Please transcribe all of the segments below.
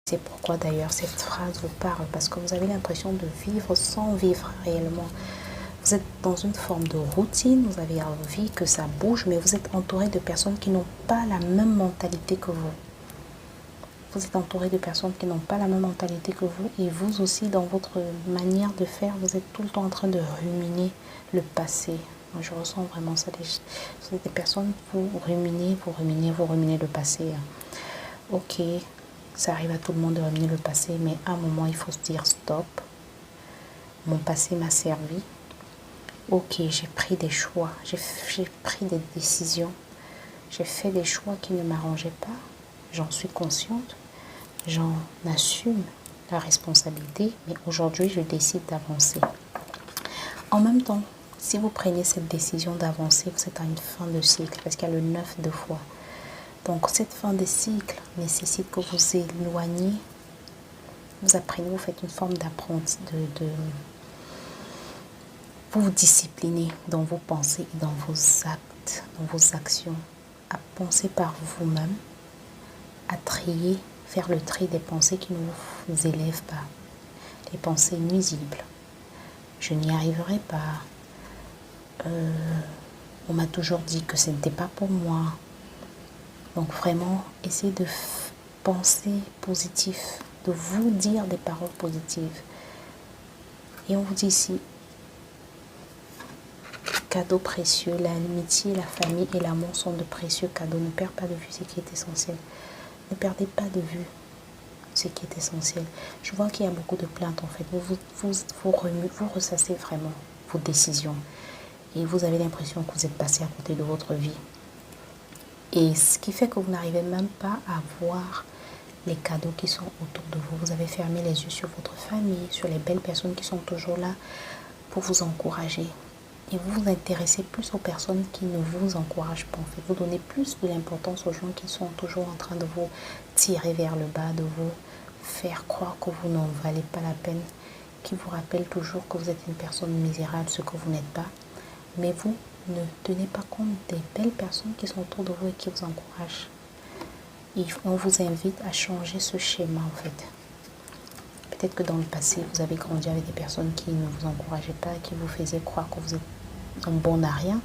C'est pourquoi d'ailleurs cette phrase vous parle, parce que vous avez l'impression de vivre sans vivre réellement. Vous êtes dans une forme de routine, vous avez envie que ça bouge, mais vous êtes entouré de personnes qui n'ont pas la même mentalité que vous. Vous êtes entouré de personnes qui n'ont pas la même mentalité que vous, et vous aussi, dans votre manière de faire, vous êtes tout le temps en train de ruminer le passé. Moi, je ressens vraiment ça. Vous êtes des personnes, vous ruminez le passé. Ok, ça arrive à tout le monde de ruminer le passé, mais à un moment, il faut se dire stop. Mon passé m'a servi. Ok, j'ai pris des choix, j'ai pris des décisions. J'ai fait des choix qui ne m'arrangeaient pas. J'en suis consciente. J'en assume la responsabilité, mais aujourd'hui, je décide d'avancer. En même temps, si vous prenez cette décision d'avancer, vous êtes à une fin de cycle, parce qu'il y a le 9 de fois. Donc, cette fin de cycle nécessite que vous éloignez, vous apprenez, vous faites une forme d'apprentissage, vous vous disciplinez dans vos pensées, dans vos actes, dans vos actions, à penser par vous-même, à trier, faire le tri des pensées qui ne vous élèvent pas, les pensées nuisibles. Je n'y arriverai pas. On m'a toujours dit que ce n'était pas pour moi. Donc vraiment, essayez de penser positif, de vous dire des paroles positives. Et on vous dit ici, cadeaux précieux, l'amitié, la famille et l'amour sont de précieux cadeaux. Ne perdez pas de vue ce qui est essentiel. Ne perdez pas de vue ce qui est essentiel. Je vois qu'il y a beaucoup de plaintes en fait. Vous ressassez vraiment vos décisions. Et vous avez l'impression que vous êtes passé à côté de votre vie. Et ce qui fait que vous n'arrivez même pas à voir les cadeaux qui sont autour de vous. Vous avez fermé les yeux sur votre famille, sur les belles personnes qui sont toujours là pour vous encourager. Et vous vous intéressez plus aux personnes qui ne vous encouragent pas. En fait, vous donnez plus de l'importance aux gens qui sont toujours en train de vous tirer vers le bas, de vous faire croire que vous n'en valez pas la peine, qui vous rappellent toujours que vous êtes une personne misérable, ce que vous n'êtes pas. Mais vous ne tenez pas compte des belles personnes qui sont autour de vous et qui vous encouragent. Et on vous invite à changer ce schéma en fait. Peut-être que dans le passé, vous avez grandi avec des personnes qui ne vous encourageaient pas, qui vous faisaient croire que vous êtes un bon à rien.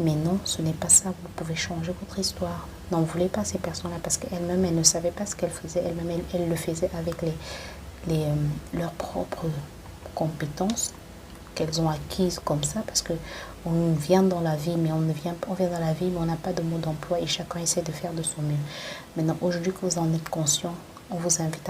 Mais non, ce n'est pas ça. Vous pouvez changer votre histoire. N'en voulez pas ces personnes-là parce qu'elles-mêmes, elles ne savaient pas ce qu'elles faisaient. Elles-mêmes, elles le faisaient avec leurs propres compétences qu'elles ont acquises comme ça, parce que on vient dans la vie, mais on vient dans la vie, mais on n'a pas de mode d'emploi et chacun essaie de faire de son mieux. Maintenant, aujourd'hui que vous en êtes conscient, on vous invite à